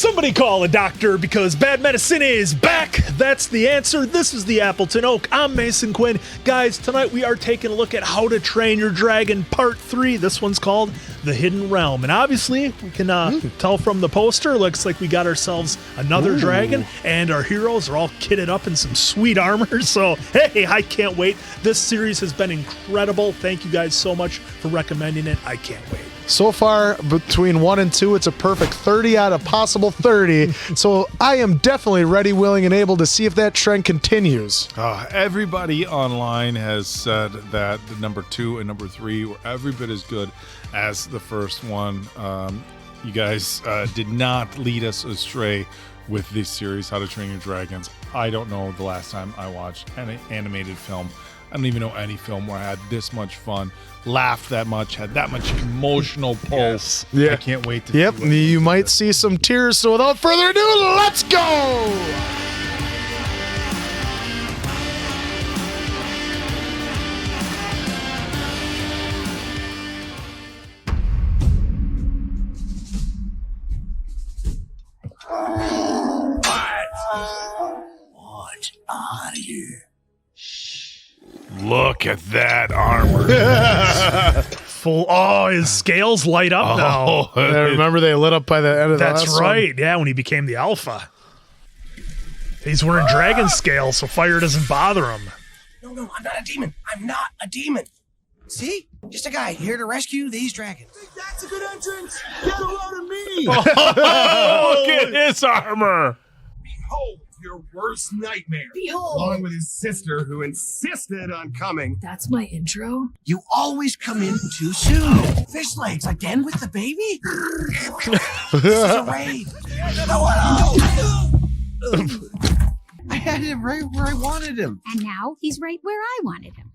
Somebody call a doctor because bad medicine is back. That's the answer. This is the Appleton Oak. I'm Mason Quinn. Guys, tonight we are taking a look at How to Train Your Dragon Part 3. This one's called The Hidden Realm. And obviously, we can tell from the poster, looks like we got ourselves another dragon, and our heroes are all kitted up in some sweet armor. So, hey, I can't wait. This series has been incredible. Thank you guys so much for recommending it. I can't wait. So far, between 1 and 2, it's a perfect 30 out of possible 30. So I am definitely ready, willing, and able to see if that trend continues. Everybody online has said that the number 2 and number 3 were every bit as good as the first one. You guys did not lead us astray with this series, How to Train Your Dragons. I don't know the last time I watched an animated film. I don't even know any film where I had this much fun, laughed that much, had that much emotional pulse. Yeah. I can't wait to Yep, you might see some tears. So without further ado, let's go! What are you? Look at that armor. Full. Oh, his scales light up now. I remember they lit up by the end of the That's last right. one. Yeah, when he became the alpha. He's wearing dragon scales, so fire doesn't bother him. No, I'm not a demon. I'm not a demon. See? Just a guy here to rescue these dragons. That's a good entrance. Get a load of me. Look at his armor. Behold your worst nightmare. Behold. Along with his sister who insisted on coming. That's my intro? You always come in too soon. Fish legs again with the baby? This is a raid. I had him right where I wanted him. And now he's right where I wanted him.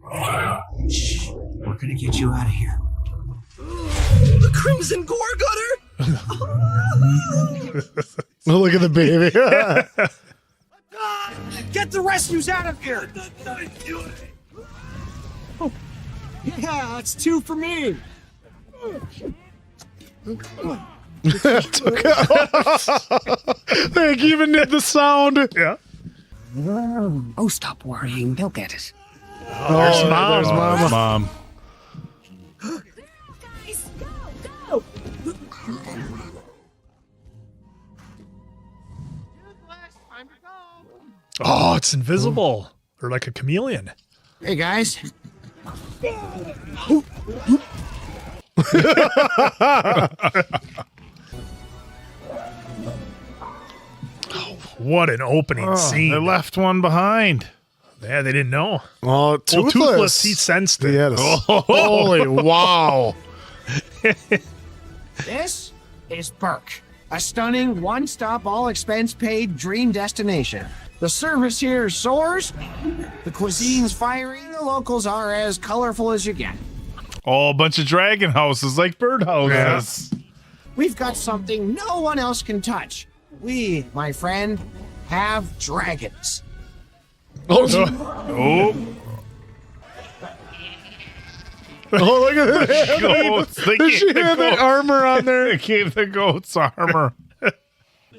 Shh. We're gonna get you out of here. The crimson gore gutter. Look at the baby. Get the rescues out of here. Yeah, that's 2 for me. They even did the sound. Yeah. Oh, stop worrying. They'll get it. There's Mom. There's Mama. Mom. Guys, go! Oh, it's invisible. Or like a chameleon. Hey guys. What an opening scene. They left one behind. Yeah, they didn't know. Oh, Toothless. Well, Toothless, he sensed it. He had a holy wow. This is Berk, a stunning one-stop, all-expense-paid dream destination. The service here soars, the cuisine's fiery, the locals are as colorful as you get. Oh, a bunch of dragon houses like birdhouses. We've got something no one else can touch. We, my friend, have dragons. Oh. Oh, look at that. Goats. They gave She the had the goats- armor on there. They gave the goats armor.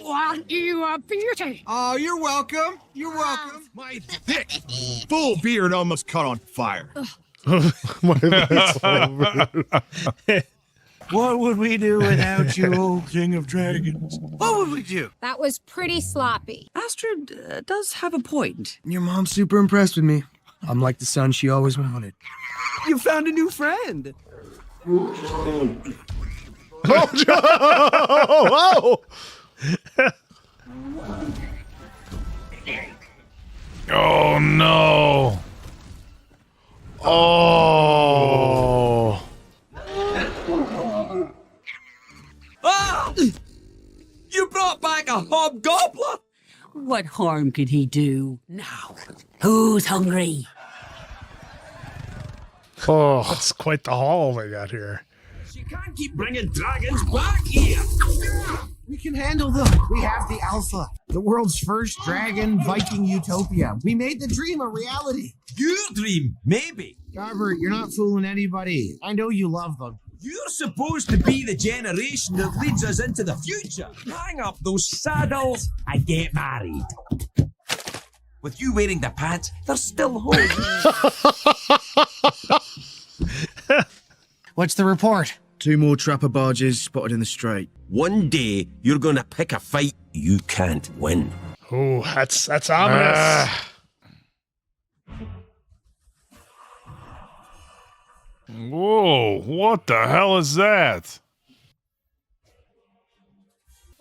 Well, you are beauty. Oh, you're welcome. You're welcome. My thick, full beard almost caught on fire. What would we do without you, old king of dragons? What would we do? That was pretty sloppy. Astrid does have a point. Your mom's super impressed with me. I'm like the son she always wanted. You found a new friend. Oh, Oh, no. oh. Ah! You brought back a hobgoblin? What harm could he do? Now, who's hungry? Oh. That's quite the haul they got here. You can't keep bringing dragons back here. We can handle them. We have the Alpha, the world's first dragon Viking utopia. We made the dream a reality. You dream, maybe. Garber, you're not fooling anybody. I know you love them. You're supposed to be the generation that leads us into the future. Hang up those saddles and get married. With you wearing the pants, there's still hope. What's the report? 2 more trapper barges spotted in the strait. One day, you're gonna pick a fight you can't win. Oh, that's ominous. Whoa, what the hell is that?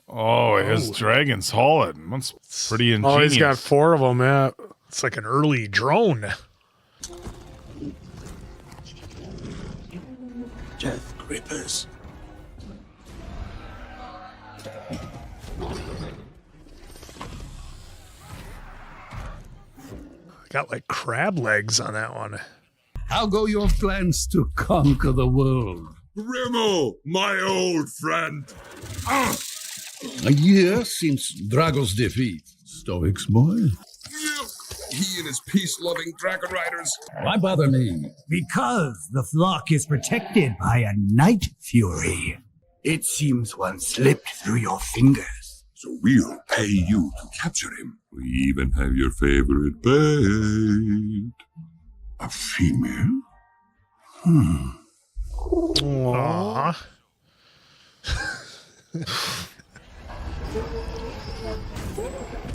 Oh, his dragon's hauling. That's pretty ingenious. Oh, he's got 4 of them, yeah. It's like an early drone. Death grippers. Got like crab legs on that one. How go your plans to conquer the world? Grimmel, my old friend. A year since Drago's defeat. Stoics, boy. He and his peace-loving dragon riders. Why bother me? Because the flock is protected by a night fury. It seems one slipped through your fingers. So we'll pay you to capture him. We even have your favorite bait. A female? Aww.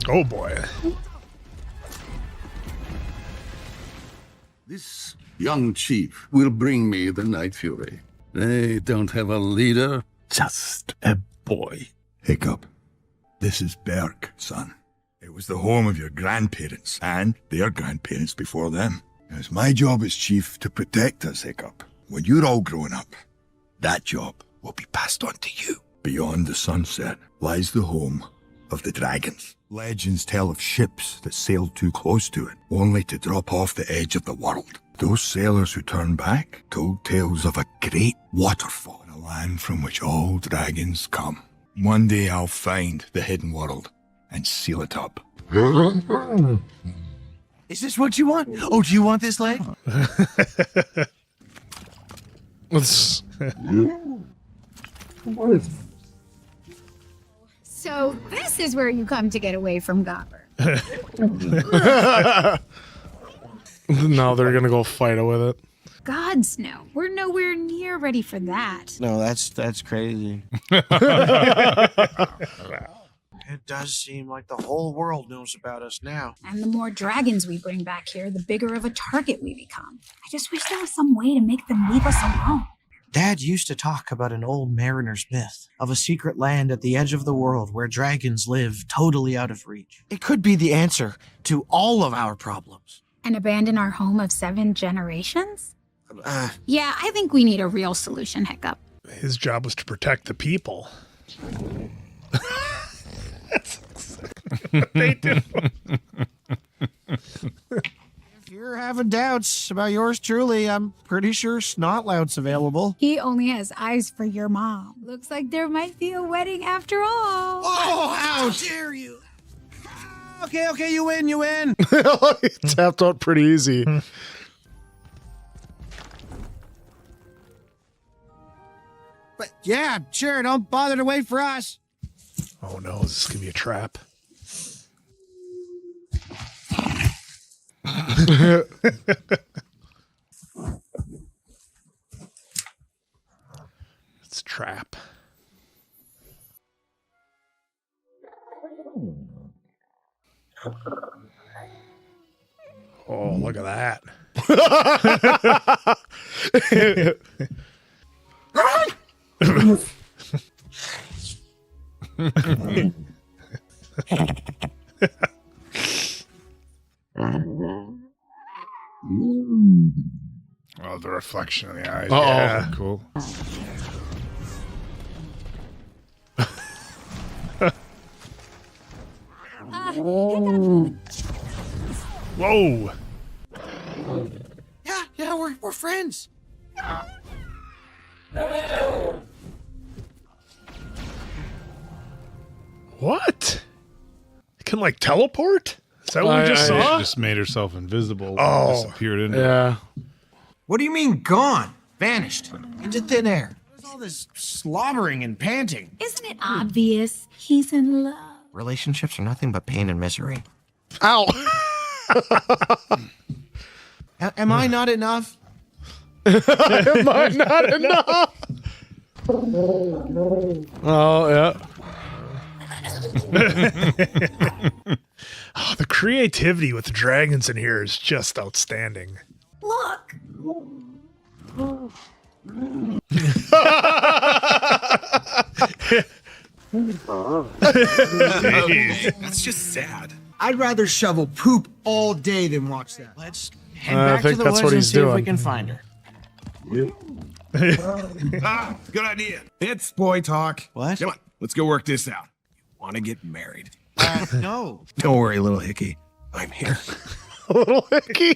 Oh boy. This young chief will bring me the Night Fury. They don't have a leader, just a boy. Hiccup, this is Berk, son. It was the home of your grandparents and their grandparents before them. It's my job as chief to protect us, Hiccup. When you're all grown up, that job will be passed on to you. Beyond the sunset lies the home of the dragons. Legends tell of ships that sailed too close to it, only to drop off the edge of the world. Those sailors who turned back told tales of a great waterfall in a land from which all dragons come. One day I'll find the hidden world and seal it up. Is this what you want? Oh, do you want this leg? So this is where you come to get away from Gopper. Now they're gonna go fight with it. Gods no, we're nowhere near ready for that. No, that's crazy. It does seem like the whole world knows about us now. And the more dragons we bring back here, the bigger of a target we become. I just wish there was some way to make them leave us alone. Dad used to talk about an old mariner's myth of a secret land at the edge of the world where dragons live totally out of reach. It could be the answer to all of our problems. And abandon our home of 7 generations? Yeah, I think we need a real solution, Hiccup. His job was to protect the people. That's exactly what they do. If you're having doubts about yours truly, I'm pretty sure Snotlout's available. He only has eyes for your mom. Looks like there might be a wedding after all. Oh, how dare you! Okay, you win. He tapped out pretty easy. But yeah, sure, don't bother to wait for us. Oh no, is this gonna be a trap? It's a trap. Oh, look at that. Oh, the reflection in the eyes. Uh-oh. Yeah, cool. Whoa. Yeah, we're friends. What? It can like teleport? Is that what we just saw? She just made herself invisible. Oh. Disappeared into Yeah. What do you mean gone? Vanished into thin air. All this slobbering and panting. Isn't it obvious? He's in love. Relationships are nothing but pain and misery. Ow! Am I not enough? Am I not enough? Oh, yeah. Oh, the creativity with the dragons in here is just outstanding. Look. That's just sad. I'd rather shovel poop all day than watch that. Let's head I back to think the that's woods what and he's see if we doing. can find her. Good idea. It's boy talk. What? Come on, let's go work this out. Want to get married? No. Don't worry, little hickey. I'm here. Little hickey.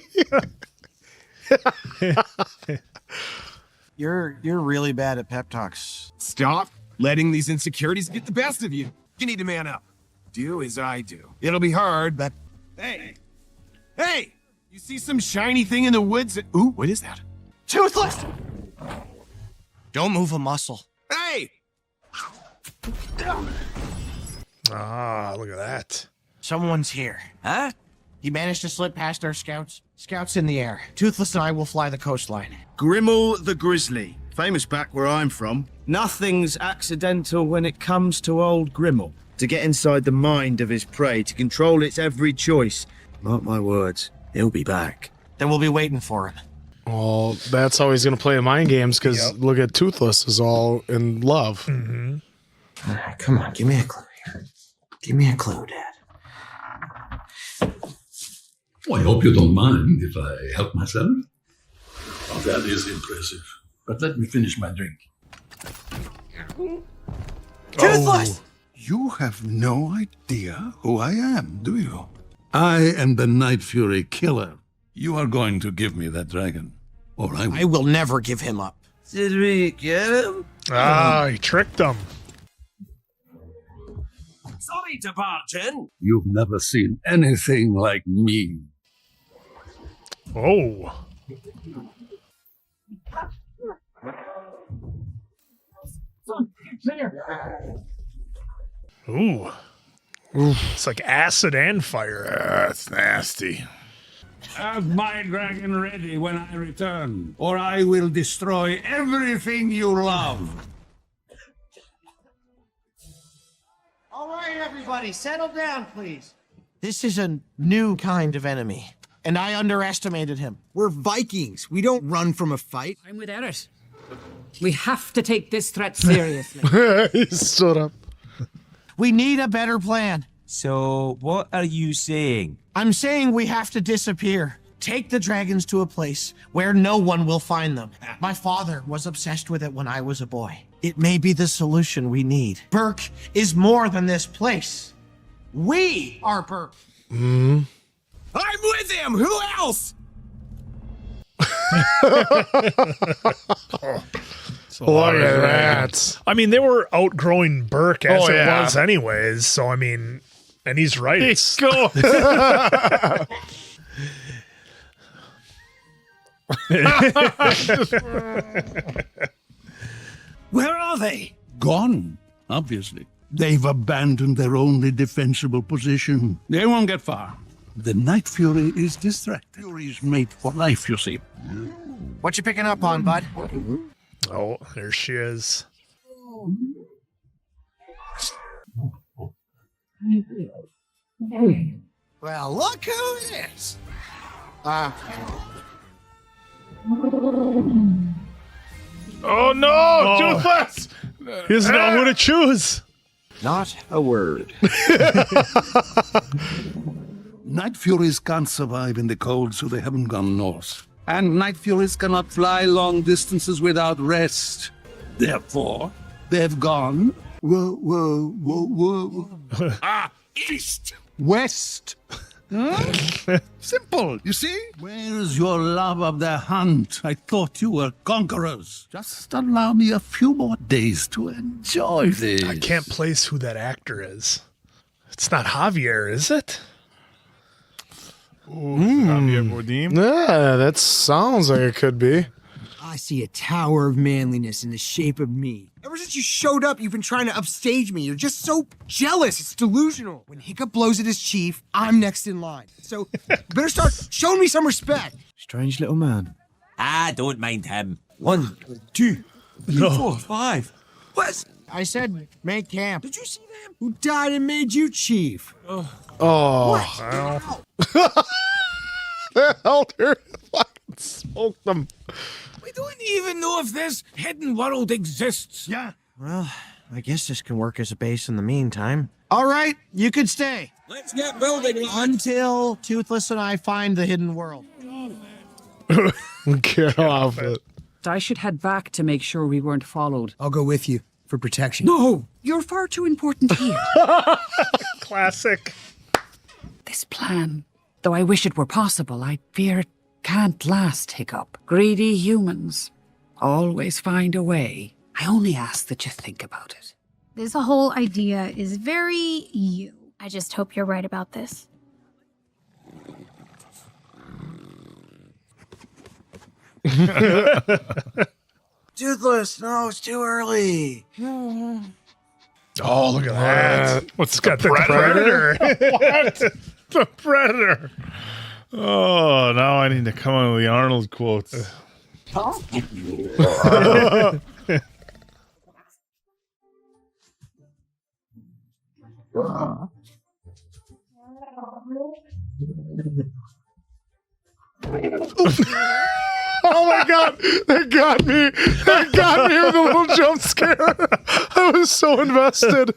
You're really bad at pep talks. Stop letting these insecurities get the best of you. You need to man up. Do as I do. It'll be hard, but hey, you see some shiny thing in the woods? Ooh, what is that? Toothless! Don't move a muscle. Hey! Ah, look at that. Someone's here. Huh? He managed to slip past our scouts. Scouts in the air. Toothless and I will fly the coastline. Grimmel the Grizzly, famous back where I'm from. Nothing's accidental when it comes to old Grimmel. To get inside the mind of his prey, to control its every choice. Mark my words, he'll be back. Then we'll be waiting for him. Well, that's how he's going to play mind games, because look at Toothless is all in love. Mm-hmm. All right, come on, give me a clue here. Give me a clue, Dad. Well, I hope you don't mind if I help myself. Oh, that is impressive. But let me finish my drink. Toothless! You have no idea who I am, do you? I am the Night Fury Killer. You are going to give me that dragon, or I will. I will never give him up. Did we get him? Ah, he tricked them. Sorry to barge in. You've never seen anything like me. Oh. Ooh. It's like acid and fire. That's nasty. Have my dragon ready when I return, or I will destroy everything you love. All right, everybody, settle down, please. This is a new kind of enemy, and I underestimated him. We're Vikings. We don't run from a fight. I'm with Eris. We have to take this threat seriously. He stood up. We need a better plan. So, what are you saying? I'm saying we have to disappear. Take the dragons to a place where no one will find them. My father was obsessed with it when I was a boy. It may be the solution we need. Berk is more than this place. We are Berk. I'm with him! Who else? Look at that. I mean, they were outgrowing Berk as Oh, it yeah. was anyways, so I mean, and he's right. It's Where are they? Gone, obviously. They've abandoned their only defensible position. They won't get far. The Night Fury is distracted. Fury's made for life, you see. What you picking up on, bud? Oh, there she is. Well, look who it is. Oh no, Toothless! He doesn't know who to choose. Not a word. Night Furies can't survive in the cold, so they haven't gone north. And Night Furies cannot fly long distances without rest. Therefore, they've gone east, west. Huh? Simple, you see? Where's your love of the hunt? I thought you were conquerors. Just allow me a few more days to enjoy this. I can't place who that actor is. It's not Javier, is it? Javier Bardem. Yeah, that sounds like it could be. I see a tower of manliness in the shape of me. Ever since you showed up, you've been trying to upstage me. You're just so jealous. It's delusional. When Hiccup blows it as chief, I'm next in line. So better start showing me some respect. Strange little man. I don't mind him. 1, 2, 3, 4, 5. What's... I said make camp. Did you see them? Who died and made you chief? Oh. The elder fucking smoked them. We don't even know if this hidden world exists. Yeah. Well, I guess this can work as a base in the meantime. All right, you could stay. Let's get building. Until Toothless and I find the hidden world. Get off it. I should head back to make sure we weren't followed. I'll go with you for protection. No, you're far too important here. Classic. This plan, though I wish it were possible, I fear it can't last, Hiccup. Greedy humans always find a way. I only ask that you think about it. This whole idea is very you. I just hope you're right about this. Toothless, no, it's too early. Oh, look at that. What's Got the predator. What? The predator. Oh, now I need to come up with the Arnold quotes. Oh my god, that got me. That got me with a little jump scare. I was so invested.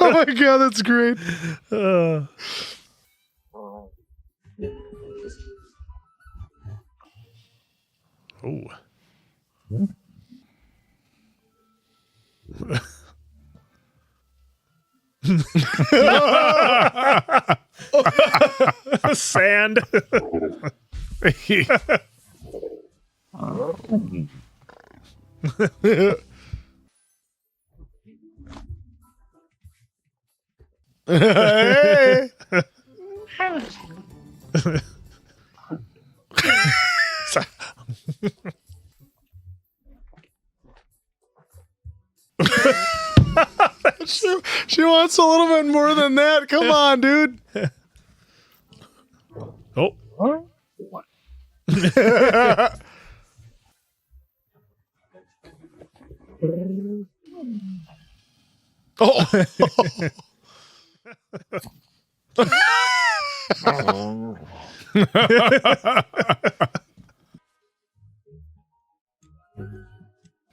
Oh my god, that's great. Oh. Sand. Hey. She wants a little bit more than that. Come on, dude. Oh. Oh.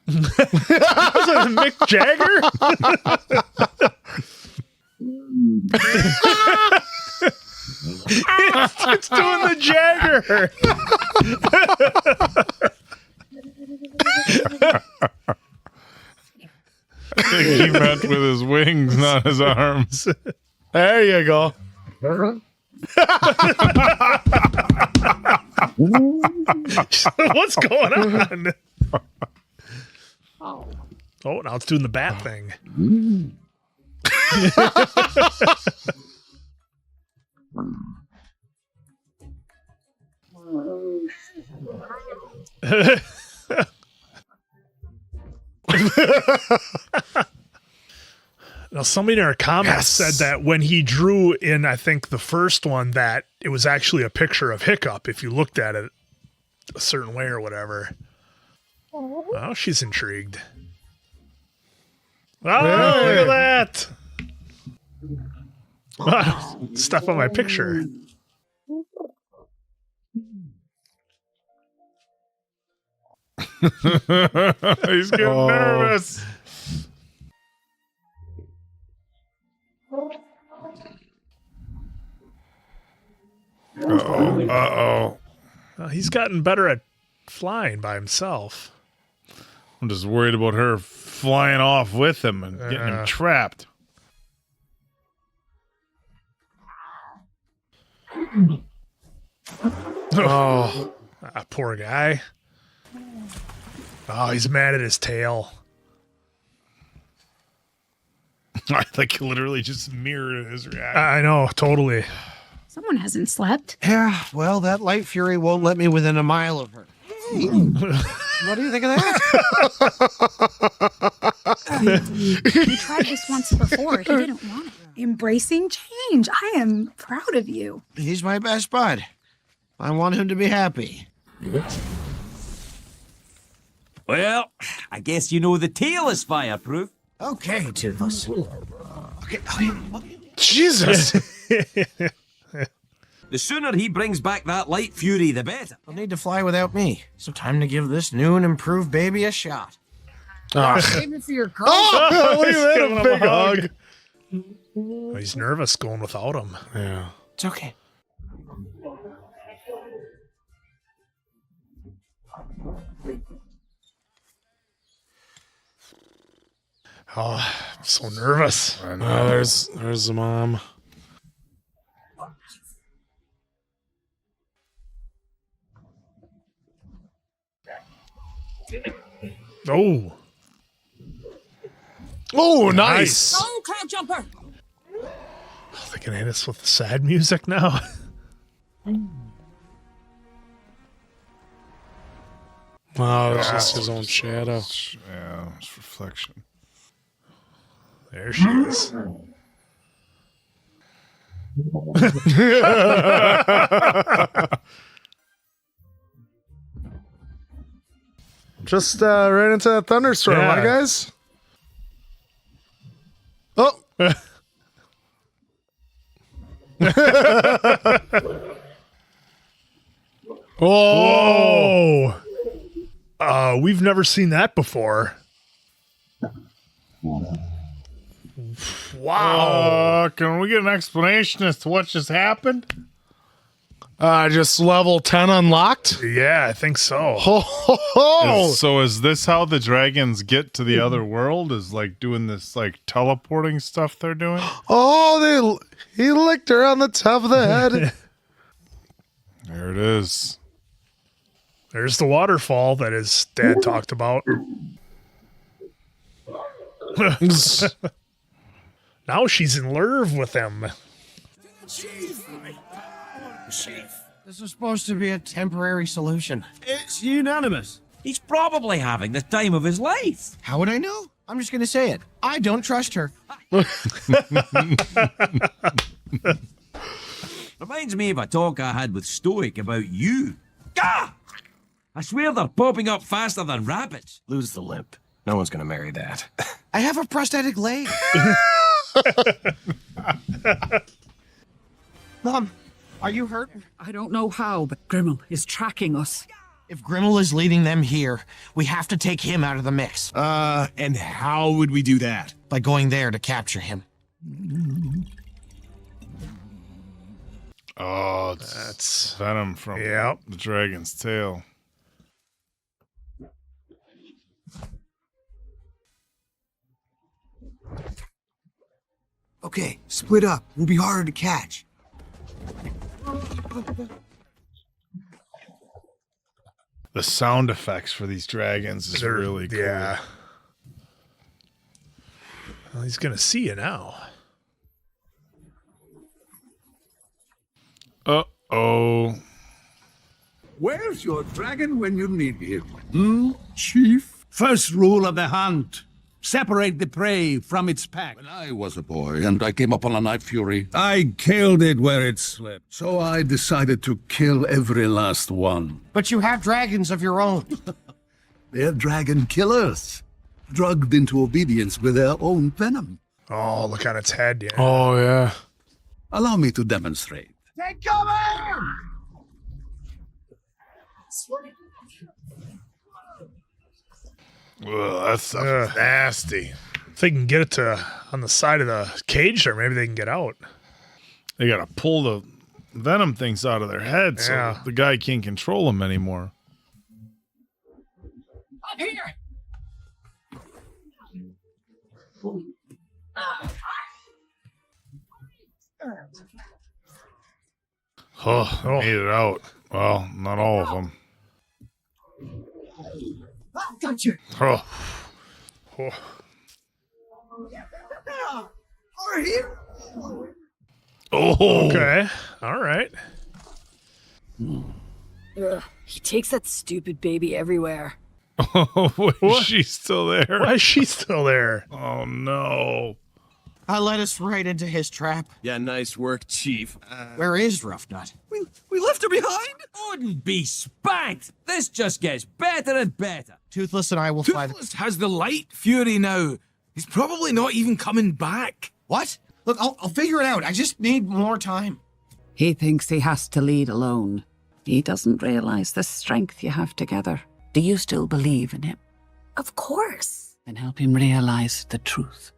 Was it Mick Jagger? it's doing the Jagger. I think he meant with his wings, not his arms. There you go. What's going on? Oh, now it's doing the bat thing. Now, somebody in our comments said that when he drew in, I think, the first one, that it was actually a picture of Hiccup if you looked at it a certain way or whatever. Oh, she's intrigued. Oh, look at that. Wow, stuff on my picture. He's getting nervous. Uh-oh. Uh-oh. Well, he's gotten better at flying by himself. I'm just worried about her flying off with him and getting him trapped. Oh, poor guy. Oh, he's mad at his tail. I like literally just mirrored his reaction. I know, totally. Someone hasn't slept. Yeah, well, that light fury won't let me within a mile of her. Hey, what do you think of that? He tried this once before. He didn't want it. Embracing change. I am proud of you. He's my best bud. I want him to be happy. Well, I guess you know the tail is fireproof. Okay, Toothless. Okay. Jesus. The sooner he brings back that light fury, the better. He'll need to fly without me. So time to give this new and improved baby a shot. Save it for your girl. Oh, look at that, Giving a him big hug. Oh, he's nervous going without him. Yeah. It's okay. Oh, I'm so nervous. Oh, there's the mom. Oh. Oh, nice. Oh, cloud jumper! Oh, they're gonna hit us with the sad music now. Wow, it's just his own shadow. Yeah, it's reflection. There she is. Just ran into that thunderstorm, Yeah. huh, guys? Oh. Whoa! We've never seen that before. Wow! Can we get an explanation as to what just happened? Just level 10 unlocked? Yeah, I think so. So is this how the dragons get to the other world? Is like doing this like teleporting stuff they're doing? Oh, he licked her on the top of the head. There it is. There's the waterfall that his dad talked about. Now she's in love with him. This is supposed to be a temporary solution. It's unanimous. He's probably having the time of his life. How would I know? I'm just gonna say it. I don't trust her. Reminds me of a talk I had with Stoic about you. Gah! I swear they're popping up faster than rabbits. Lose the limp. No one's gonna marry that. I have a prosthetic leg. Mom, are you hurt? I don't know how, but Grimmel is tracking us. If Grimmel is leading them here, we have to take him out of the mix. And how would we do that? By going there to capture him. Oh, that's venom from Yep. the dragon's tail. Okay, split up. We'll be harder to catch. The sound effects for these dragons is really cool. Yeah. Well, he's gonna see you now. Uh-oh. Where's your dragon when you need him? Chief? First rule of the hunt. Separate the prey from its pack. When I was a boy and I came upon a night fury, I killed it where it slept. So I decided to kill every last one. But you have dragons of your own. They're dragon killers, drugged into obedience with their own venom. Oh, look on its head. Yeah. Oh, yeah. Allow me to demonstrate. Take cover! Ugh, that stuff is nasty. If they can get it to on the side of the cage there, maybe they can get out. They gotta pull the venom things out of their head so the guy can't control them anymore. Up here! Oh, made it out. Well, not all of them. Got you. Oh. Over here. Oh. Okay. All right. Ugh, he takes that stupid baby everywhere. Oh, wait, she's still there. Why is she still there? Oh, no. I led us right into his trap. Yeah, nice work, Chief. Where is Roughnut? We left her behind? Wouldn't be spanked. This just gets better and better. Toothless and I will find... Toothless has the light fury now. He's probably not even coming back. What? Look, I'll figure it out. I just need more time. He thinks he has to lead alone. He doesn't realize the strength you have together. Do you still believe in him? Of course. Then help him realize the truth.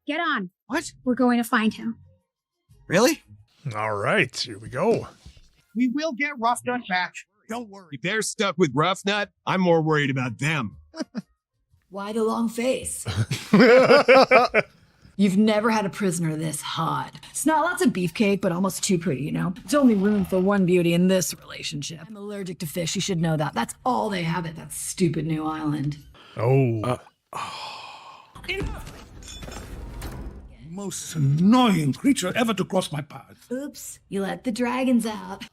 Get on. What? We're going to find him. Really? All right, here we go. We will get Roughnut back. Don't worry. If they're stuck with Roughnut, I'm more worried about them. Why the long face? You've never had a prisoner this hot. It's not lots of beefcake, but almost too pretty, you know? There's only room for one beauty in this relationship. I'm allergic to fish, you should know that. That's all they have at that stupid new island. Oh. Most annoying creature ever to cross my path. Oops, you let the dragons out.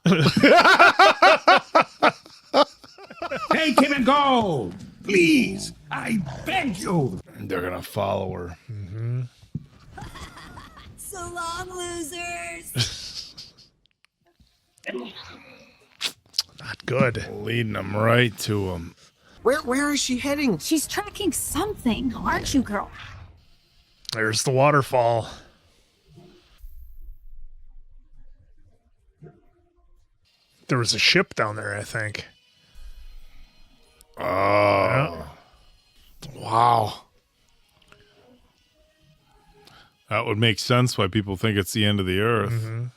Take him and go! Please, I beg you! They're going to follow her. Mm-hmm. So long, losers. Not good. Leading them right to him. Where is she heading? She's tracking something, aren't you, girl? There's the waterfall. There was a ship down there, I think. Oh. Yeah. Wow. That would make sense why people think it's the end of the earth. Mm-hmm.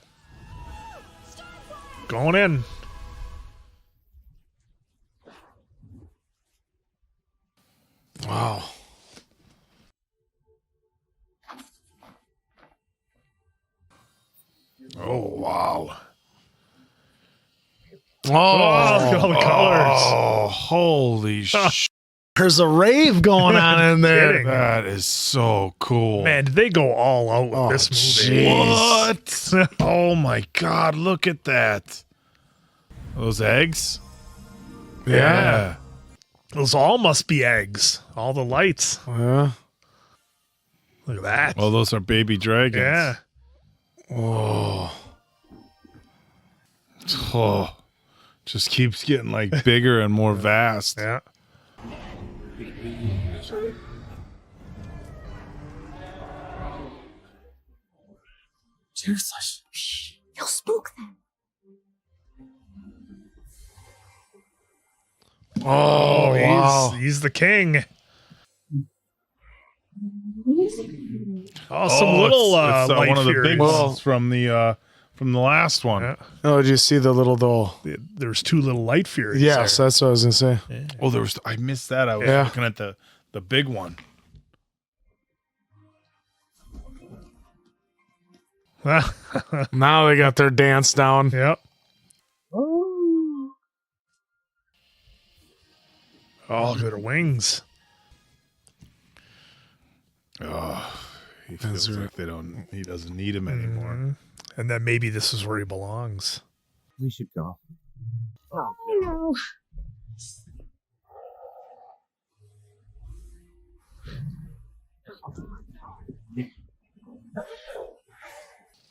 Going in. Wow. Oh, wow. Oh, look at all the colors. Oh, holy shit. There's a rave going on in there. That is so cool. Man, did they go all out with this movie? What? Oh my God, look at that. Those eggs? Yeah. Those all must be eggs. All the lights. Yeah. Look at that. Oh, those are baby dragons. Yeah. Oh. Oh. Just keeps getting like bigger and more vast. Yeah. Toothless. You'll spook them. Oh, wow. He's the king. Oh, some little it's, light one of the big furies. ones from the last one. Yeah. Oh, did you see the little doll? There's two little light furies. Yes, there. that's what I was gonna say. Yeah. Oh, there was. I missed that. I was Yeah. looking at the big one. Now they got their dance down. Yep. Oh, look at their wings. Oh, he feels like he doesn't need him anymore. Mm-hmm. And then maybe this is where he belongs. We should go. Oh, no.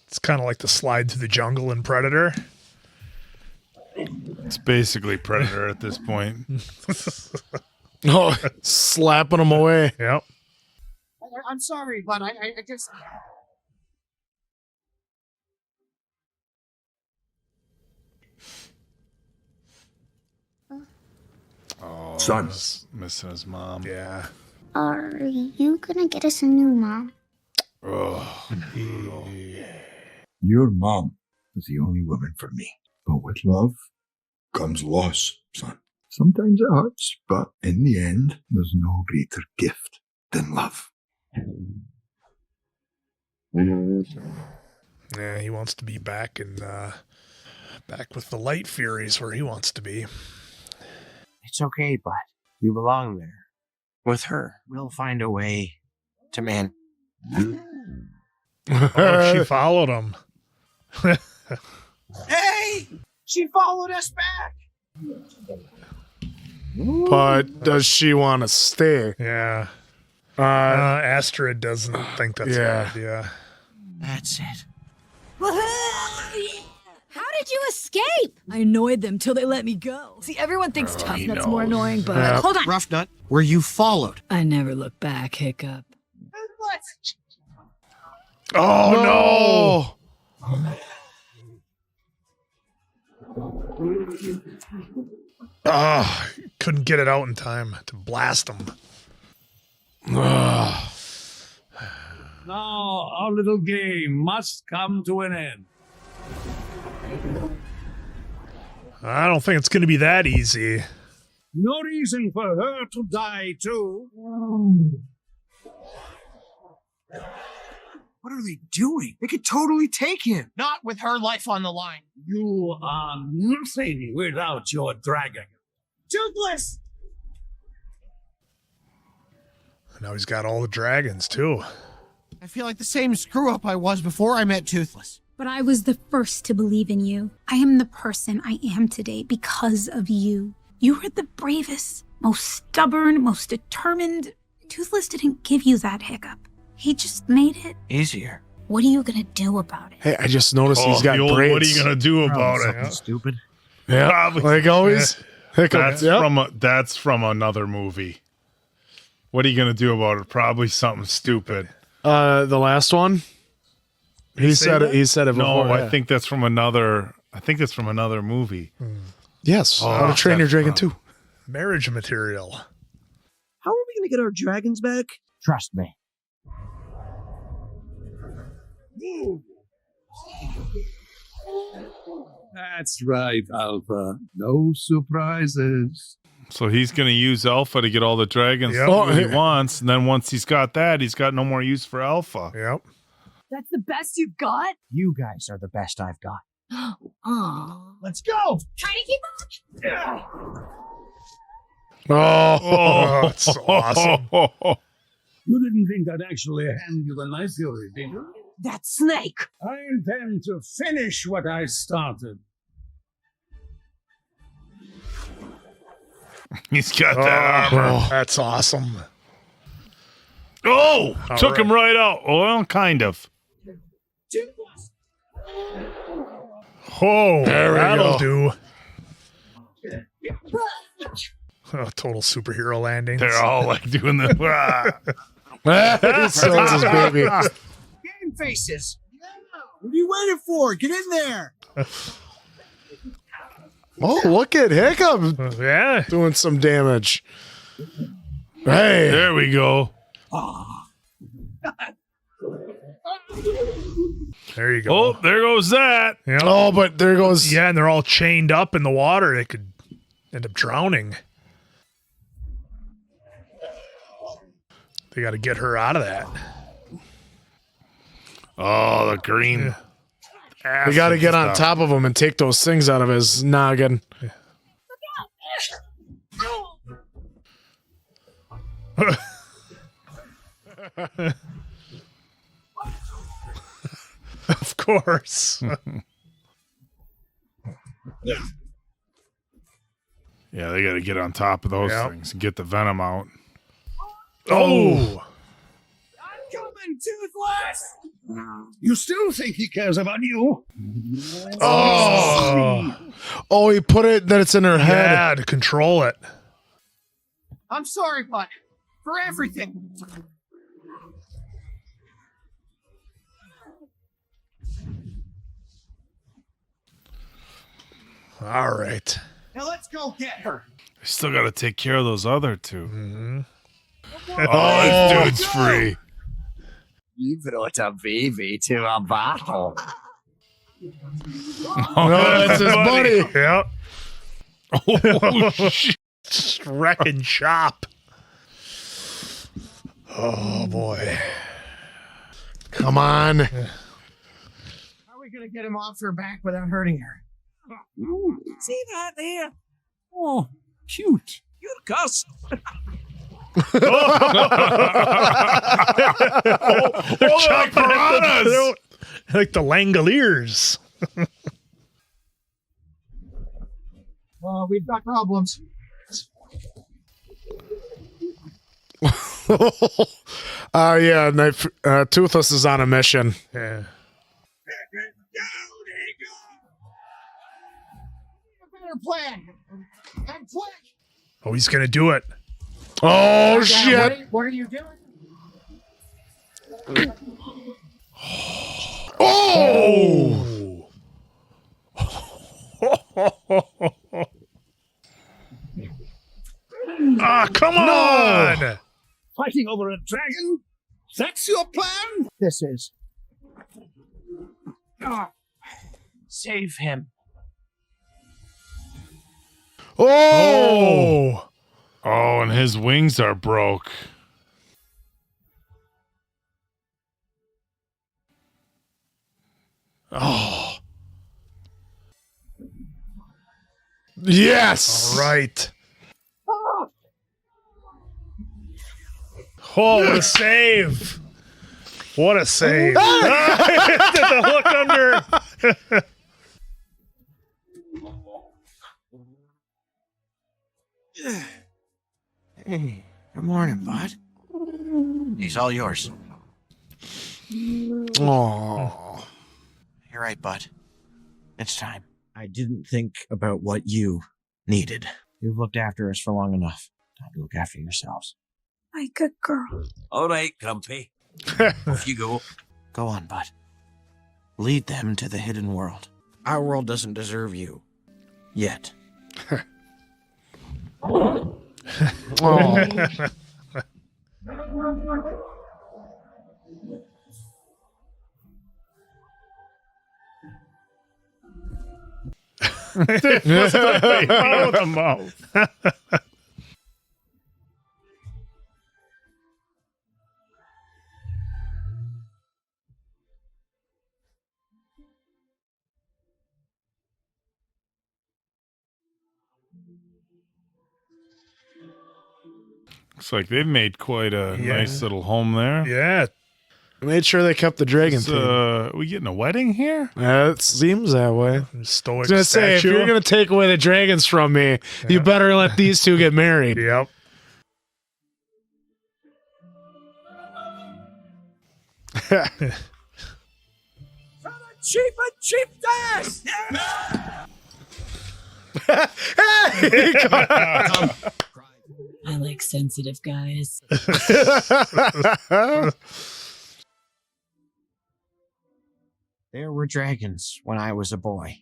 It's kind of like the slide through the jungle in Predator. It's basically Predator at this point. Oh, slapping them away. Yep. I'm sorry, but I just... Oh, Son. He's missing his mom. Yeah. Are you gonna get us a new mom? Oh. Your mom was the only woman for me. But with love comes loss, son. Sometimes it hurts, but in the end, there's no greater gift than love. Yeah, he wants to be back back with the light furies where he wants to be. It's okay, bud. You belong there. With her, we'll find a way to man. Oh, she followed him. Hey! She followed us back! But does she want to stay? Yeah. Astrid doesn't think that's a Yeah. good idea. That's it. How did you escape? I annoyed them till they let me go. See, everyone thinks Toughnut's more annoying, but Hold on. Rough Nut, were you followed? I never look back, Hiccup. Oh, no! Couldn't get it out in time to blast them. Now our little game must come to an end. I don't think it's going to be that easy. No reason for her to die too. What are they doing? They could totally take him. Not with her life on the line. You are nothing without your dragon. Toothless! Now he's got all the dragons, too. I feel like the same screw-up I was before I met Toothless. But I was the first to believe in you. I am the person I am today because of you. You were the bravest, most stubborn, most determined. Toothless didn't give you that Hiccup. He just made it Easier. What are you gonna do about it? Hey, I just noticed he's got the old, braids. what are you going to do about Something it? stupid. Yeah, Probably. like always. Hiccup. That's from another movie. What are you gonna do about it? Probably something stupid. The last one. He said it. He said it before. No, yeah. I think that's from another. I think that's from another movie. Yes. How to Train Your Dragon 2. Marriage material. How are we going to get our dragons back? Trust me. That's right, Alpha. No surprises. So he's gonna use Alpha to get all the dragons Yep. that he wants, and then once he's got that, he's got no more use for Alpha. Yep. That's the best you've got? You guys are the best I've got. Oh. Let's go! Try to keep up. Oh, that's awesome. You didn't think I'd actually hand you the knife theory, did you? That snake! I intend to finish what I started. He's got that armor. That's awesome. Oh, All took him right. right out. Well, kind of. Oh, There we that'll go. do. Oh, total superhero landings. They're all like doing the. He sells his baby. Game faces! What are you waiting for? Get in there. Oh, look at Hiccup Yeah. doing some damage. Hey. There we go. There you go. Oh, there goes that. Yep. Oh, but there goes. Yeah, and they're all chained up in the water. They could end up drowning. They got to get her out of that. Oh, the green. We got to get on top of him and take those things out of his noggin. Of course. Yeah, they got to get on top of those Yep. things and get the venom out. Oh. Coming, Toothless! You still think he cares about you? Oh. Oh, he put it that it's in her head. Yeah, to control it. I'm sorry, bud. For everything. All right. Now let's go get her. We still got to take care of those other two. Mm-hmm. Oh, this dude's free. You brought a baby to a battle. Oh, No, that's his buddy. Yep. Oh, shit. Just wrecking shop. Oh, boy. Come on. How are we gonna get him off her back without hurting her? See that there? Oh, cute. You're cursed. They're chopping at the throat like the Langoliers. We've got problems. Yeah, Toothless is on a mission. Yeah. Better plan. And quick. Oh, he's gonna do it. Oh Dad, shit! What are you doing? Oh! Ah, come on! Fighting over a dragon? That's your plan? This is. Save him. Oh! Oh, and his wings are broke. Oh. Yes! All right. Oh, what a save! What a save! Did the hook under? Hey, good morning, bud. He's all yours. Oh. You're right, bud. It's time. I didn't think about what you needed. You've looked after us for long enough. Time to look after yourselves. My good girl. All right, Grumpy. Off you go. Go on, bud. Lead them to the hidden world. Our world doesn't deserve you. Yet. Oh. the mouth. Looks like they've made quite a nice little home there. Yeah. Made sure they kept the dragon theme. Are we getting a wedding here? It seems that way. Stoic I was gonna say, if you're gonna take away the dragons from me, you better let these two get married. Yep. Cheap and cheap dance! I like sensitive guys. There were dragons when I was a boy.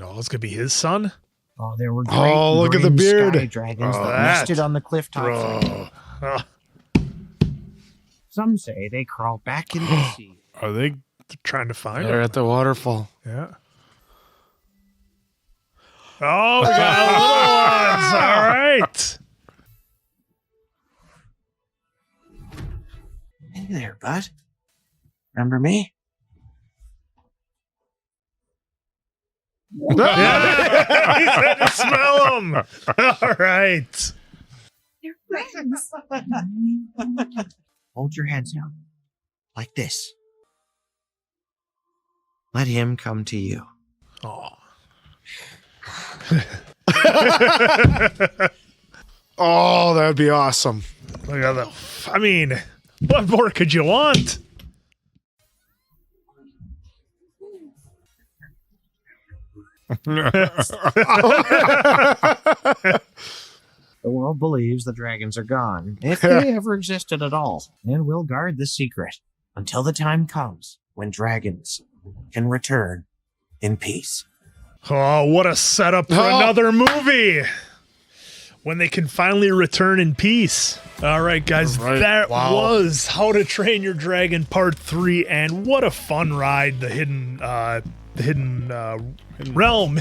Oh, it's gonna be his son. Oh, there were great Oh, look at the grim beard. sky dragons Oh, that that. nested on the cliff tops. Bro. Some say they crawl back into the sea. Are they? Trying to find They're him. at the waterfall. Yeah. Oh, we got little ones. All right. Hey there, bud. Remember me? Yeah. He said to smell them. All right. They're friends. Hold your hands out. Like this. Let him come to you. Oh. Oh, that'd be awesome. Look at that. I mean, what more could you want? The world believes the dragons are gone, if they ever existed at all, and will guard the secret until the time comes when dragons can return in peace. Oh, what a setup for another movie. When they can finally return in peace. All right, guys, that was How to Train Your Dragon Part 3, and what a fun ride, the Hidden Realm.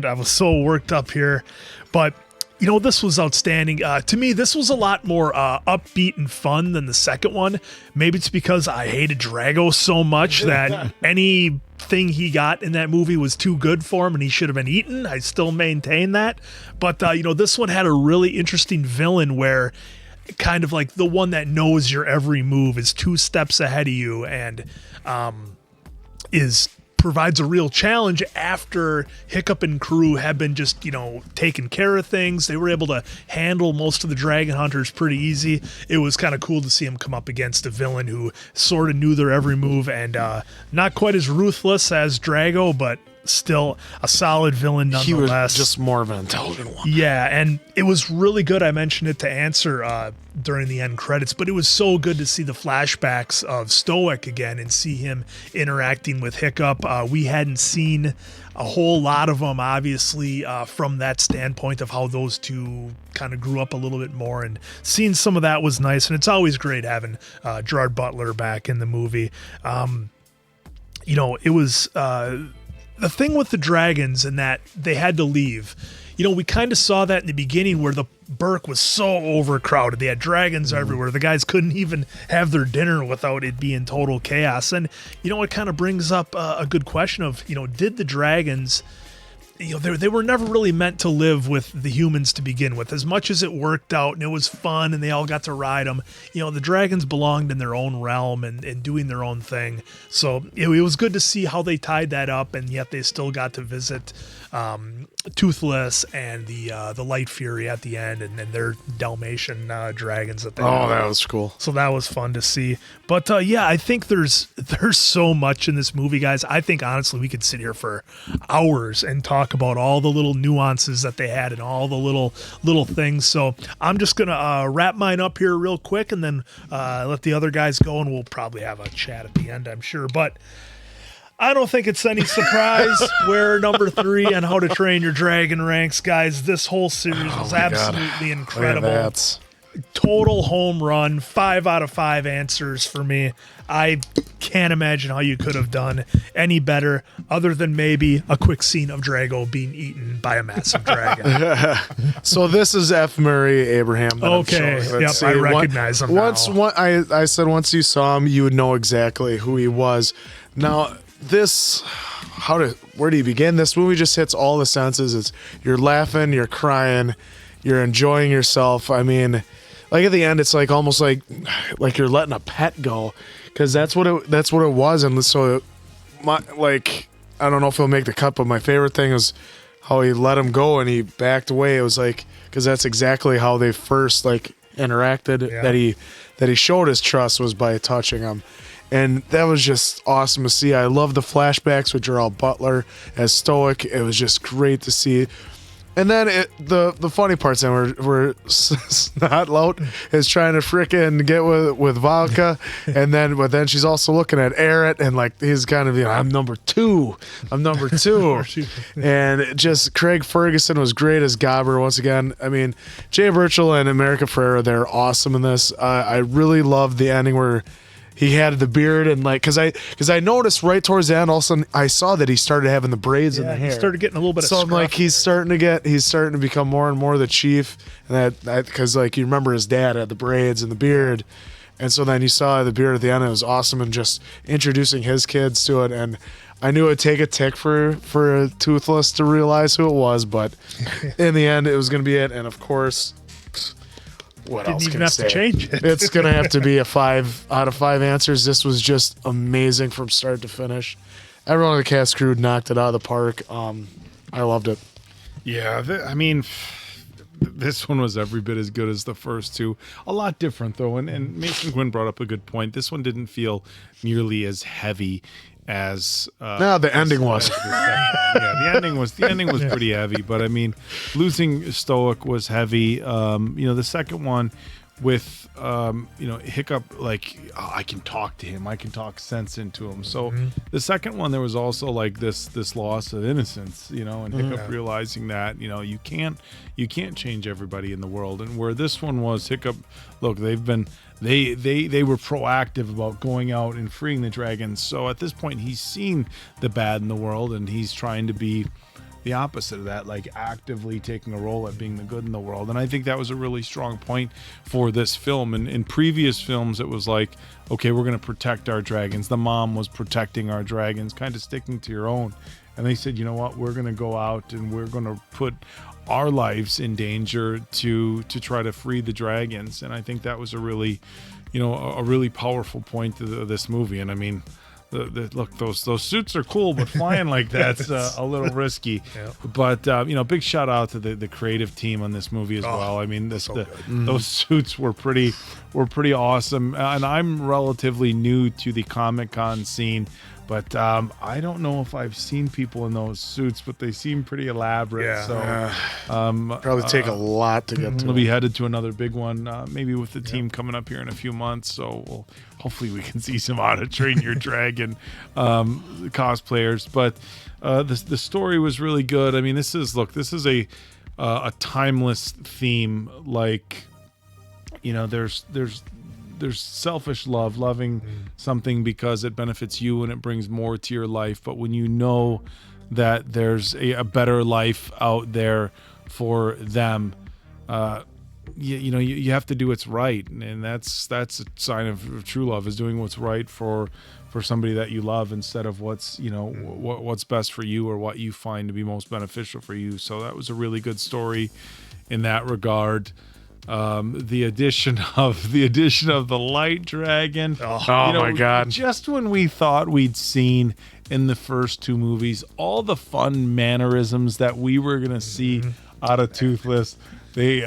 I was so worked up here. But, you know, this was outstanding. To me, this was a lot more upbeat and fun than the second one. Maybe it's because I hated Drago so much that anything he got in that movie was too good for him and he should have been eaten. I still maintain that. But, you know, this one had a really interesting villain where kind of like the one that knows your every move is 2 steps ahead of you and is provides a real challenge after Hiccup and crew have been just, taking care of things. They were able to handle most of the dragon hunters pretty easy. It was kind of cool to see him come up against a villain who sort of knew their every move and not quite as ruthless as Drago, but still a solid villain nonetheless. He was just more of an intelligent one. Yeah, and it was really good. I mentioned it to answer during the end credits, but it was so good to see the flashbacks of Stoic again and see him interacting with Hiccup. We hadn't seen a whole lot of them, obviously, from that standpoint of how those two kind of grew up a little bit more, and seeing some of that was nice. And it's always great having Gerard Butler back in the movie. It was the thing with the dragons and that they had to leave. We kind of saw that in the beginning where the Berk was so overcrowded. They had dragons everywhere. The guys couldn't even have their dinner without it being total chaos. And, it kind of brings up a good question of, did the dragons, they were never really meant to live with the humans to begin with. As much as it worked out and it was fun and they all got to ride them, the dragons belonged in their own realm and doing their own thing. So it was good to see how they tied that up, and yet they still got to visit Toothless and the Light Fury at the end, and then their Dalmatian dragons that they had. That was cool. So that was fun to see. But I think there's so much in this movie, guys. I think honestly we could sit here for hours and talk about all the little nuances that they had and all the little things. So I'm just gonna wrap mine up here real quick and then let the other guys go, and we'll probably have a chat at the end, I'm sure. But I don't think it's any surprise where number 3 on How to Train Your Dragon ranks, guys. This whole series was absolutely incredible. Total home run, 5 out of 5 answers for me. I can't imagine how you could have done any better, other than maybe a quick scene of Drago being eaten by a massive dragon. So this is F. Murray Abraham. Okay, yep, I recognize him now. I said once you saw him, you would know exactly who he was. Now, where do you begin? This movie just hits all the senses. You're laughing, you're crying, you're enjoying yourself. I mean, like at the end, it's like almost like you're letting a pet go, because that's what it was. And so, I don't know if it'll make the cut, but my favorite thing is how he let him go and he backed away. It was like, because that's exactly how they first interacted. Yeah. That he showed his trust was by touching him. And that was just awesome to see. I love the flashbacks with Gerald Butler as Stoic. It was just great to see. And then the funny parts then were Snotlout is trying to frickin' get with Valka, but then she's also looking at Eret, and he's kind of I'm number two, and just Craig Ferguson was great as Gobber once again. I mean, Jay Burchell and America Ferrera, they're awesome in this. I really loved the ending where he had the beard and because I noticed right towards the end, all of a sudden I saw that he started having the braids in the hair. He started getting a little bit of scruff. So I'm he's starting to become more and more the chief, and that because you remember his dad had the braids and the beard, and so then you saw the beard at the end. It was awesome, and just introducing his kids to it. And I knew it'd take a tick for Toothless to realize who it was, but in the end it was going to be it. And of course, what else can I say? To change it. It's going to have to be a 5 out of 5 answers. This was just amazing from start to finish. Everyone on the cast crew knocked it out of the park. I loved it. Yeah, this one was every bit as good as the first two. A lot different, though, and Mason Gwynn brought up a good point. This one didn't feel nearly as heavy as the ending was. The ending was pretty heavy, but I mean, losing Stoic was heavy. The second one with Hiccup, I can talk to him, I can talk sense into him. So the second one, there was also this loss of innocence, and Hiccup realizing that you can't change everybody in the world. And where this one was, Hiccup, look, they were proactive about going out and freeing the dragons. So at this point, he's seen the bad in the world, and he's trying to be the opposite of that, actively taking a role at being the good in the world. And I think that was a really strong point for this film. And in previous films, it was okay, we're going to protect our dragons. The mom was protecting our dragons, kind of sticking to your own. And they said, you know what, we're going to go out and we're going to put our lives in danger to try to free the dragons. And I think that was a really powerful point of this movie. And I mean, look, those suits are cool, but flying like that's a little risky. Yeah. But big shout out to the creative team on this movie as well. I mean, those suits were pretty awesome. And I'm relatively new to the Comic-Con scene, but I don't know if I've seen people in those suits, but they seem pretty elaborate. Yeah. So probably take a lot to get to. We'll be headed to another big one, maybe with the team coming up here in a few months. So hopefully we can see some How to Train Your Dragon cosplayers. But the story was really good. I mean, this is a timeless theme. Like, there's selfish love, loving something because it benefits you and it brings more to your life. But when you know that there's a better life out there for them, you have to do what's right, and that's a sign of true love, is doing what's right for somebody that you love instead of what's what's best for you or what you find to be most beneficial for you. So that was a really good story in that regard. The addition of the light dragon. Oh my God. Just when we thought we'd seen in the first two movies all the fun mannerisms that we were going to see out of Toothless, they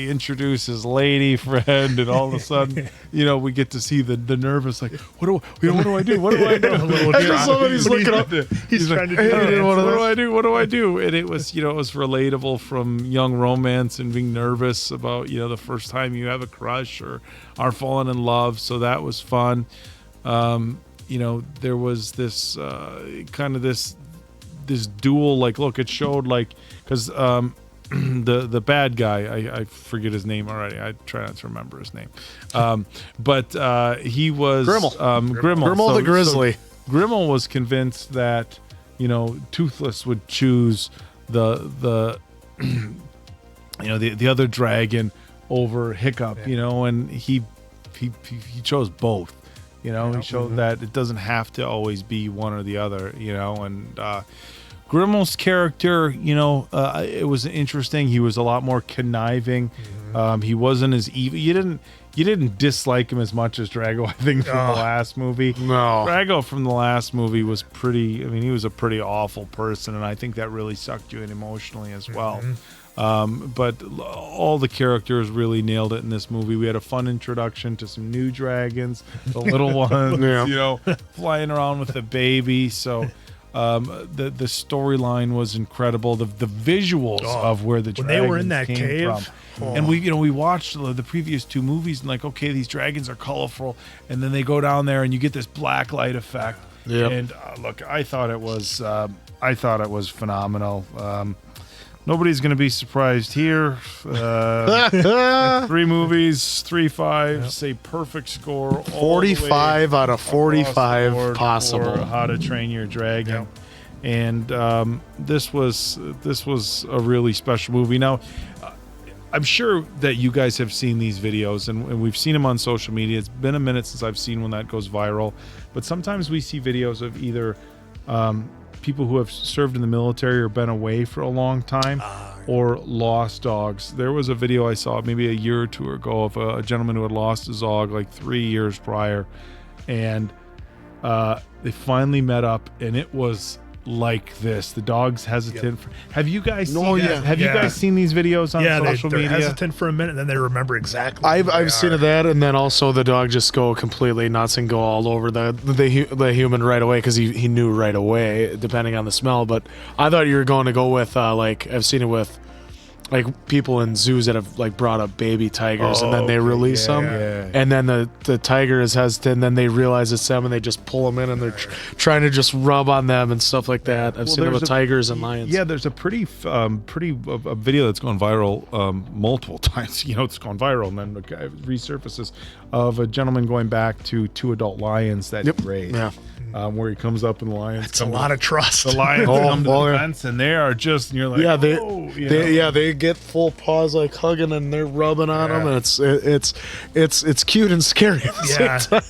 introduce his lady friend, and all of a sudden, we get to see the nervous, like, what do I do? What do I do? I just love it. He's looking up. He's trying to do what do I do? What do I do? And it was, it was relatable from young romance and being nervous about, the first time you have a crush or are falling in love. So that was fun. There was this kind of this duel, like, look, it showed, like, because the bad guy, I forget his name already. I try not to remember his name. But he was Grimmel. Grimmel the Grizzly. So Grimmel was convinced that Toothless would choose the other dragon over Hiccup. And he chose both. He showed that it doesn't have to always be one or the other. And Grimmel's character, it was interesting. He was a lot more conniving. He wasn't as evil. You didn't dislike him as much as Drago, I think, from the last movie. No. Drago from the last movie was he was a pretty awful person, and I think that really sucked you in emotionally as well. But all the characters really nailed it in this movie. We had a fun introduction to some new dragons, the little ones, flying around with the baby. So the storyline was incredible. The visuals of where the dragons when they were in that came cave, from. And we watched the previous two movies, and like, okay, these dragons are colorful, and then they go down there and you get this black light effect. Yep. And look, I thought it was phenomenal. Nobody's going to be surprised here. 3 movies, 3.5, say perfect score. 45 out of 45 possible. For How to Train Your Dragon. And this was a really special movie. Now, I'm sure that you guys have seen these videos, and we've seen them on social media. It's been a minute since I've seen one that goes viral. But sometimes we see videos of either people who have served in the military or been away for a long time, or lost dogs. There was a video I saw maybe a year or two ago of a gentleman who had lost his dog like 3 years prior, and they finally met up, and it was like this. The dog's hesitant. Have you guys seen Have you guys seen these videos on social they're media? hesitant for a minute, and then they remember exactly. I've seen that, and then also the dog just go completely nuts and go all over the human right away, because he knew right away, depending on the smell. But I thought you were going to go with like, I've seen it with like people in zoos that have like brought up baby tigers, and then they release them, and then the tiger is hesitant, and then they realize it's them, and they just pull them in, and they're trying to just rub on them and stuff like that. I've seen it with tigers and lions. Yeah, there's a pretty a video that's gone viral multiple times. It's gone viral, and then the guy resurfaces of a gentleman going back to 2 adult lions that he raised. Where he comes up and the lions. It's a lot of trust. The lions come to the fence, and they are just, and you're like, they get full paws, like hugging, and they're rubbing on them, and it's cute and scary at the same time.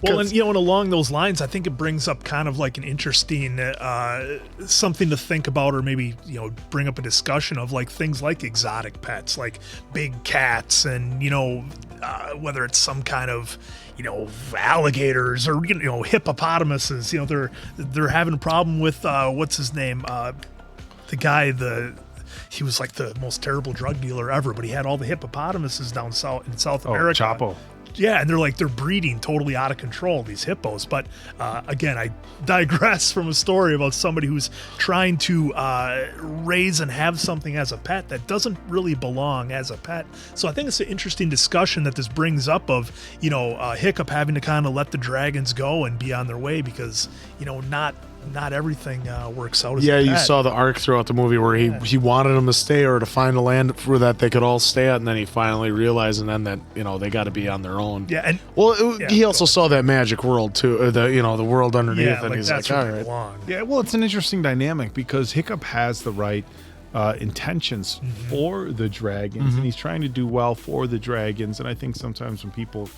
Well, and and along those lines, I think it brings up kind of like an interesting something to think about, or maybe bring up a discussion of like things like exotic pets, like big cats, and whether it's some kind of alligators or hippopotamuses. They're having a problem with what's his name, the guy he was like the most terrible drug dealer ever, but he had all the hippopotamuses down south in South America. Chapo. Yeah, and they're breeding totally out of control, these hippos. But again, I digress from a story about somebody who's trying to raise and have something as a pet that doesn't really belong as a pet. So I think it's an interesting discussion that this brings up of, Hiccup having to kind of let the dragons go and be on their way because, not everything works out as a pet. You saw the arc throughout the movie where he wanted them to stay or to find a land for that they could all stay at, and then he finally realized and then that they got to be on their own. Yeah, and he also saw that magic world too, or the world underneath, yeah, and he's that's like, where all they right. belong. Yeah, well, it's an interesting dynamic because Hiccup has the right intentions for the dragons, and he's trying to do well for the dragons. And I think sometimes when people,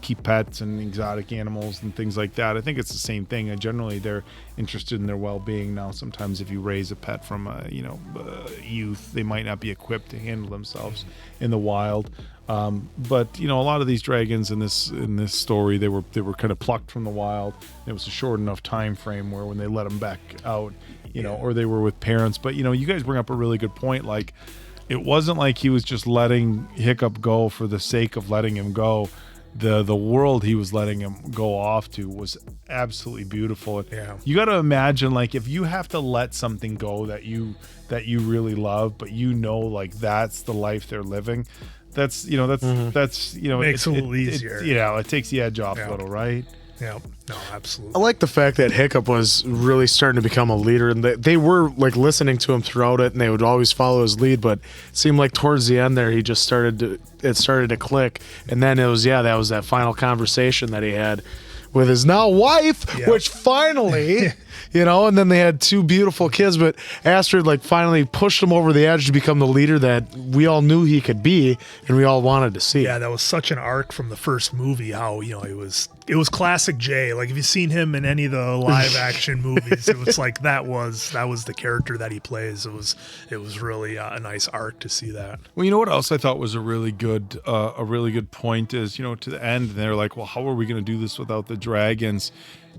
keep pets and exotic animals and things like that, I think it's the same thing. And generally, they're interested in their well-being. Now, sometimes if you raise a pet from youth, they might not be equipped to handle themselves in the wild. But a lot of these dragons in this story, they were kind of plucked from the wild. It was a short enough time frame where when they let them back out, or they were with parents. But you guys bring up a really good point. Like, it wasn't like he was just letting Hiccup go for the sake of letting him go. The world he was letting him go off to was absolutely beautiful. Yeah. You got to imagine, like, if you have to let something go that you really love, but like that's the life they're living. That's makes it a little easier. It takes the edge off a little, right? Yeah, no, absolutely. I like the fact that Hiccup was really starting to become a leader, and they were like listening to him throughout it, and they would always follow his lead. But it seemed like towards the end there, he just started to click, and then that was that final conversation that he had with his now wife, which finally, and then they had two beautiful kids, but Astrid finally pushed him over the edge to become the leader that we all knew he could be and we all wanted to see. Yeah, that was such an arc from the first movie, how, it was classic Jay. Like, if you've seen him in any of the live action movies, it was like that was the character that he plays. It was really a nice arc to see that. Well, you know what else I thought was a really good point is, to the end, and they're like, well, how are we going to do this without the dragons?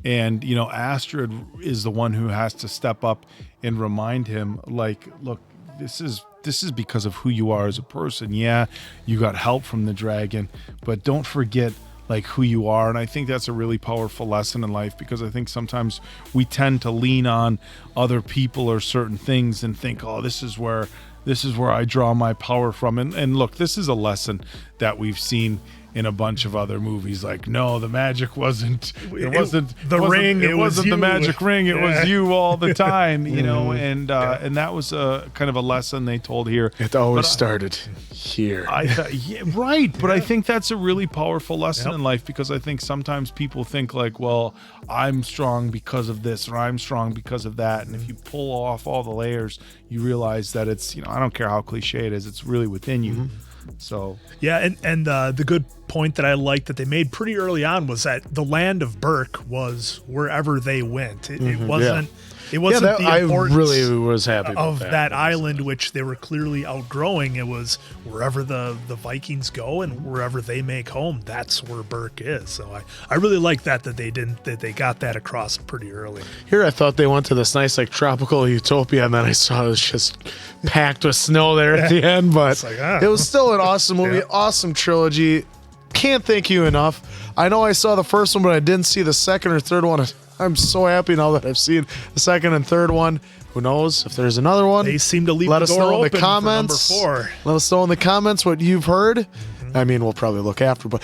And, Astrid is the one who has to step up and remind him, like, look, this is because of who you are as a person. Yeah, you got help from the dragon, but don't forget who you are. And I think that's a really powerful lesson in life, because I think sometimes we tend to lean on other people or certain things and think, oh, this is where I draw my power from. And look, this is a lesson that we've seen in a bunch of other movies. Like, no, the magic wasn't the magic ring. It was you all the time, and that was a kind of a lesson they told here. It always started here. I thought, right. But I think that's a really powerful lesson in life, because I think sometimes people think like, well, I'm strong because of this, or I'm strong because of that. And if you pull off all the layers, you realize that it's, I don't care how cliche it is, it's really within you. So yeah, and the good point that I liked that they made pretty early on was that the land of Berk was wherever they went. It wasn't. It wasn't the importance I really was happy of about that island, which they were clearly outgrowing. It was wherever the Vikings go and wherever they make home, that's where Berk is. So I really like that they got that across pretty early. Here I thought they went to this nice tropical utopia, and then I saw it was just packed with snow there at the end. But it was still an awesome movie, awesome trilogy. Can't thank you enough. I know I saw the first one, but I didn't see the second or third one. I'm so happy now that I've seen the second and third one. Who knows if there's another one? They seem to leave Let the us door know in the open comments. For number 4. Let us know in the comments what you've heard. I mean, we'll probably look after, but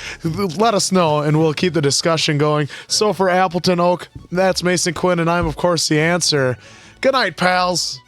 let us know, and we'll keep the discussion going. So for Appleton Oak, that's Mason Quinn, and I'm, of course, the answer. Good night, pals.